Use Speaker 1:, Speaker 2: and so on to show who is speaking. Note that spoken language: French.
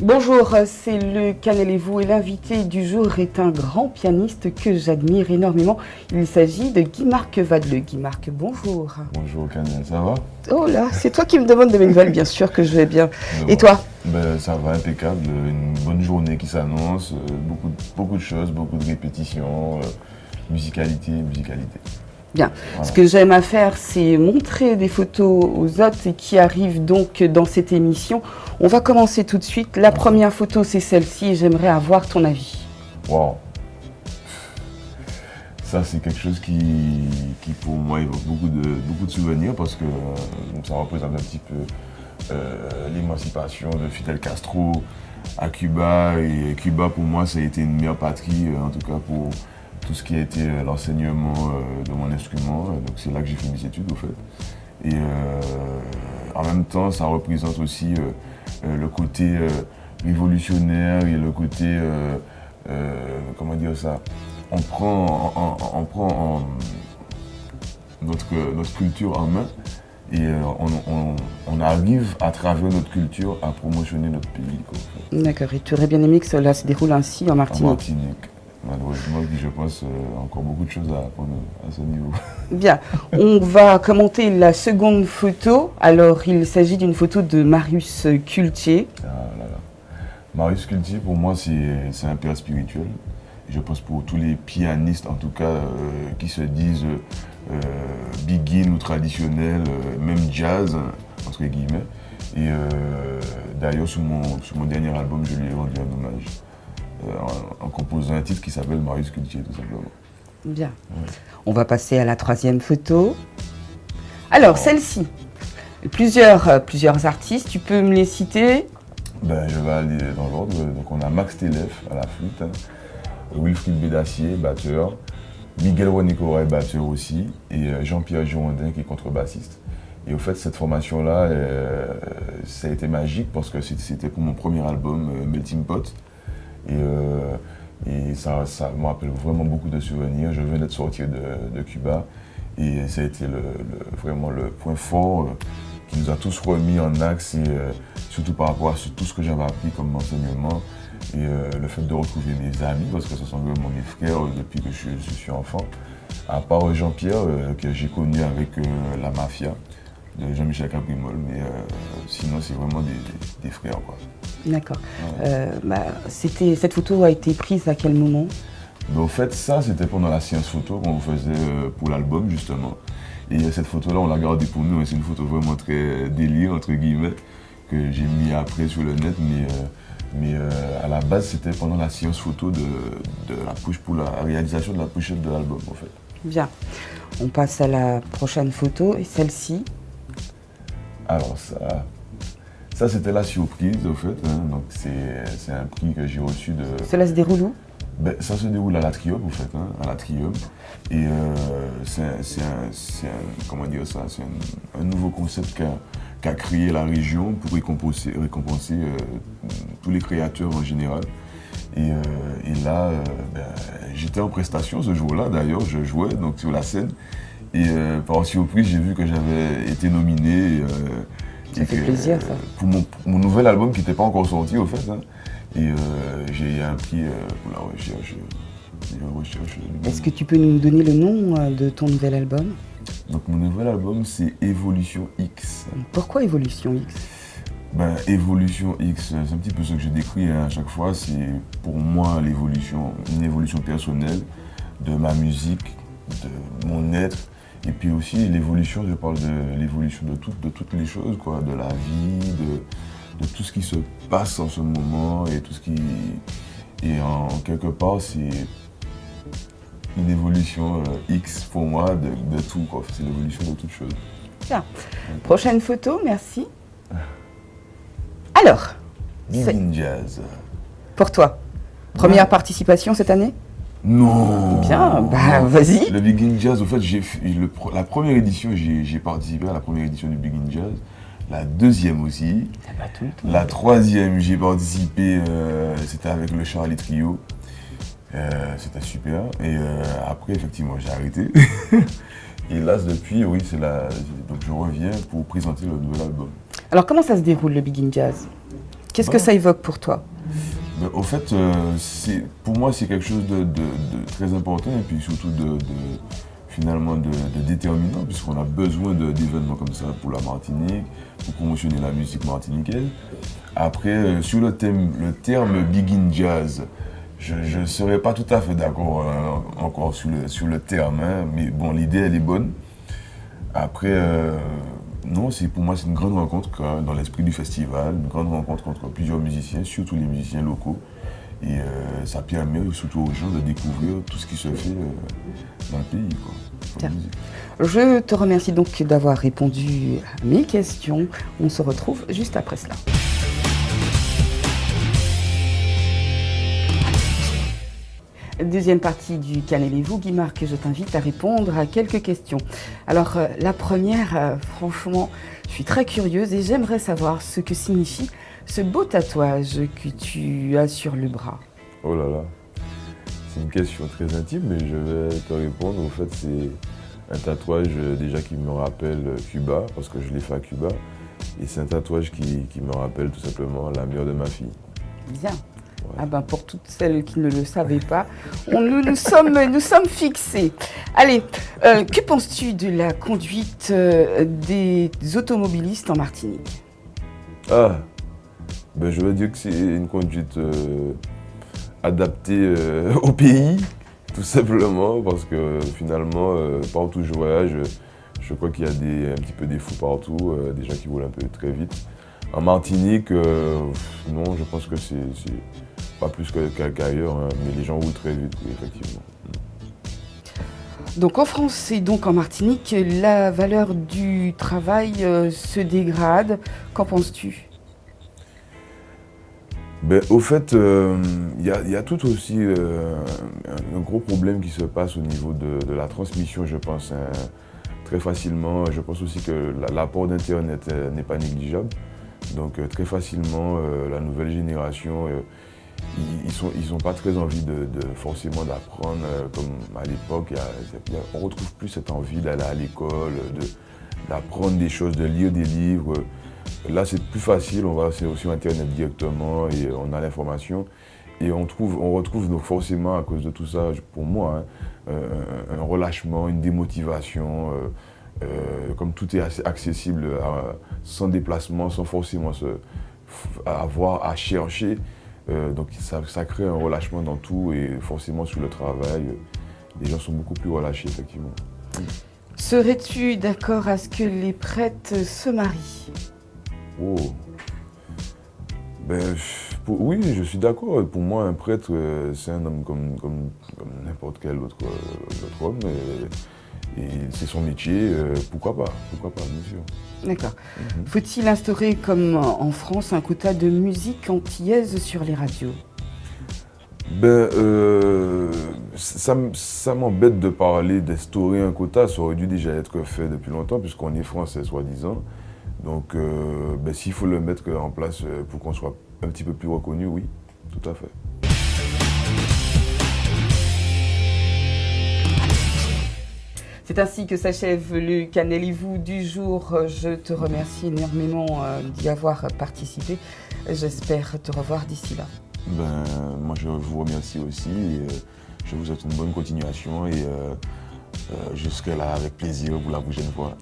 Speaker 1: Bonjour, c'est le Canel et vous et l'invité du jour est un grand pianiste que j'admire énormément. Il s'agit de Guy-Marc Vadleux. Guy-Marc, bonjour.
Speaker 2: Bonjour Canel, ça va?
Speaker 1: Oh là, c'est toi qui me demandes de mes nouvelles, bien sûr que je vais bien. Et toi?
Speaker 2: Ça va, impeccable, une bonne journée qui s'annonce, beaucoup de choses, beaucoup de répétitions, musicalité. Bien. Voilà.
Speaker 1: Ce que j'aime à faire, c'est montrer des photos aux autres qui arrivent donc dans cette émission. On va commencer tout de suite. La première photo, c'est celle-ci et j'aimerais avoir ton avis.
Speaker 2: Wow. Ça, c'est quelque chose qui pour moi évoque beaucoup de souvenirs parce que ça représente un petit peu l'émancipation de Fidel Castro à Cuba. Et Cuba, pour moi, ça a été une mère patrie, en tout cas pour tout ce qui a été l'enseignement de mon instrument. Donc c'est là que j'ai fait mes études, au fait. Et en même temps, ça représente aussi le côté révolutionnaire et le côté, comment dire ça, on prend notre culture en main et on arrive à travers notre culture à promotionner notre pays.
Speaker 1: D'accord, et tu aurais bien aimé que cela se déroule ainsi en Martinique?
Speaker 2: En Martinique. Malheureusement, je pense encore beaucoup de choses à apprendre à ce niveau.
Speaker 1: Bien, on va commenter la seconde photo. Alors, il s'agit d'une photo de Marius Kultje.
Speaker 2: Ah là là. Marius Kultje, pour moi, c'est un père spirituel. Je pense pour tous les pianistes, en tout cas, qui se disent begin ou traditionnel, même jazz, entre guillemets. Et d'ailleurs, sur mon dernier album, je lui ai rendu un hommage. En composant un titre qui s'appelle Marius Kultje, tout simplement.
Speaker 1: Bien. Ouais. On va passer à la troisième photo. Alors, celle-ci, plusieurs artistes, tu peux me les citer?
Speaker 2: Je vais aller dans l'ordre. Donc, on a Max Telef à la flûte, Wilfried Bédassier, batteur, Miguel Ronicoray, batteur aussi, et Jean-Pierre Girondin qui est contrebassiste. Et au fait, cette formation-là, ça a été magique parce que c'était pour mon premier album, Melting Pot. Et ça me rappelle vraiment beaucoup de souvenirs. Je venais de sortir de Cuba et ça a été vraiment le point fort qui nous a tous remis en axe, et surtout par rapport à tout ce que j'avais appris comme enseignement et le fait de retrouver mes amis, parce que ce sont vraiment mes frères depuis que je suis enfant. À part Jean-Pierre, que j'ai connu avec la Mafia de Jean-Michel Caprimol, mais sinon c'est vraiment des frères, quoi.
Speaker 1: D'accord. Ouais. Cette photo a été prise à quel moment?
Speaker 2: Au fait, ça c'était pendant la séance photo qu'on faisait pour l'album, justement. Et cette photo-là, on l'a gardée pour nous, et c'est une photo vraiment très délire, entre guillemets, que j'ai mis après sur le net, mais à la base c'était pendant la séance photo pour la réalisation de la pochette de l'album, en fait.
Speaker 1: Bien. On passe à la prochaine photo, et celle-ci.
Speaker 2: Alors ça c'était la surprise, au fait, hein. Donc c'est un prix que j'ai reçu de...
Speaker 1: Cela se déroule où?
Speaker 2: Ça se déroule à l'Atrium, au fait, hein, à l'Atrium. Et c'est un nouveau concept qu'a créé la région pour récompenser tous les créateurs en général. Et là, j'étais en prestation ce jour-là, d'ailleurs, je jouais donc sur la scène. Et par surprise, j'ai vu que j'avais été nominé.
Speaker 1: Ça fait plaisir, ça.
Speaker 2: Pour mon nouvel album qui n'était pas encore sorti, au fait. Hein. Et j'ai eu un prix pour la recherche.
Speaker 1: Est-ce que tu peux nous donner le nom de ton nouvel album?
Speaker 2: Donc mon nouvel album, c'est Évolution X.
Speaker 1: Pourquoi Évolution X?
Speaker 2: Évolution X, c'est un petit peu ce que je décris à chaque fois. C'est pour moi une évolution personnelle de ma musique, de mon être. Et puis aussi l'évolution, je parle de l'évolution de toutes les choses, quoi, de la vie, de tout ce qui se passe en ce moment et tout ce qui... Et en quelque part, c'est une évolution X pour moi de tout, quoi. C'est l'évolution de toutes choses.
Speaker 1: Bien. Prochaine photo, merci. Alors,
Speaker 2: Begin Jazz.
Speaker 1: Pour toi, première participation cette année?
Speaker 2: Non.
Speaker 1: Bien, bah
Speaker 2: Non.
Speaker 1: vas-y.
Speaker 2: Le Big In Jazz, au fait, la première édition, j'ai participé à la première édition du Big In Jazz. La deuxième aussi.
Speaker 1: Ça va tout le temps.
Speaker 2: La troisième, j'ai participé, c'était avec le Charlie Trio. C'était super. Et après, effectivement, j'ai arrêté. Et là, depuis, oui, donc je reviens pour présenter le nouvel album.
Speaker 1: Alors comment ça se déroule le Big In Jazz? Qu'est-ce que ça évoque pour toi?
Speaker 2: Mais au fait, pour moi, c'est quelque chose de très important et puis surtout finalement de déterminant, puisqu'on a besoin d'événements comme ça pour la Martinique, pour promotionner la musique martiniquaise. Après, sur le terme Big In Jazz, je ne serais pas tout à fait d'accord encore sur le terme, hein, mais bon, l'idée, elle est bonne. Après, non, pour moi, c'est une grande rencontre dans l'esprit du festival, une grande rencontre entre plusieurs musiciens, surtout les musiciens locaux. Et ça permet surtout aux gens de découvrir tout ce qui se fait dans le pays, quoi.
Speaker 1: Tiens. Je te remercie donc d'avoir répondu à mes questions. On se retrouve juste après cela. Deuxième partie du Cannelez-vous, Guy Marc, je t'invite à répondre à quelques questions. Alors la première, franchement, je suis très curieuse et j'aimerais savoir ce que signifie ce beau tatouage que tu as sur le bras.
Speaker 2: Oh là là, c'est une question très intime, mais je vais te répondre. En fait, c'est un tatouage déjà qui me rappelle Cuba, parce que je l'ai fait à Cuba. Et c'est un tatouage qui me rappelle tout simplement la mère de ma fille.
Speaker 1: Bien. Ouais. Ah ben pour toutes celles qui ne le savaient pas, nous sommes fixés. Allez, que penses-tu de la conduite des automobilistes en Martinique?
Speaker 2: Ah, ben je veux dire que c'est une conduite adaptée au pays, tout simplement, parce que finalement, partout où je voyage, je crois qu'il y a un petit peu des fous partout, des gens qui roulent un peu très vite. En Martinique, non, je pense que c'est pas plus qu'ailleurs, hein, mais les gens roulent très vite, oui, effectivement.
Speaker 1: Donc en France et donc en Martinique, la valeur du travail se dégrade. Qu'en penses-tu?
Speaker 2: Ben, au fait, y a tout aussi un gros problème qui se passe au niveau de la transmission, je pense, hein, très facilement. Je pense aussi que l'apport d'Internet n'est pas négligeable. Donc très facilement, la nouvelle génération, ils n'ont pas très envie forcément d'apprendre comme à l'époque. On ne retrouve plus cette envie d'aller à l'école, d'apprendre des choses, de lire des livres. Là, c'est plus facile, on va sur Internet directement et on a l'information. Et on retrouve donc forcément, à cause de tout ça, pour moi, hein, un relâchement, une démotivation. Comme tout est assez accessible, sans déplacement, sans forcément avoir à chercher. Donc ça crée un relâchement dans tout et forcément sur le travail, les gens sont beaucoup plus relâchés, effectivement.
Speaker 1: Serais-tu d'accord à ce que les prêtres se marient?
Speaker 2: Oh. Ben, oui, je suis d'accord. Pour moi, un prêtre, c'est un homme comme n'importe quel autre homme. Et c'est son métier, pourquoi pas, bien sûr.
Speaker 1: D'accord. Faut-il instaurer, comme en France, un quota de musique antillaise sur les radios?
Speaker 2: Ben, ça m'embête de parler d'instaurer un quota, ça aurait dû déjà être fait depuis longtemps, puisqu'on est français, soi-disant. Donc, ben, s'il faut le mettre en place pour qu'on soit un petit peu plus reconnu, oui, tout à fait.
Speaker 1: C'est ainsi que s'achève le Cannelez-vous du jour. Je te remercie énormément d'y avoir participé. J'espère te revoir d'ici là.
Speaker 2: Ben, moi, je vous remercie aussi. Je vous souhaite une bonne continuation et je serai là avec plaisir pour la prochaine fois.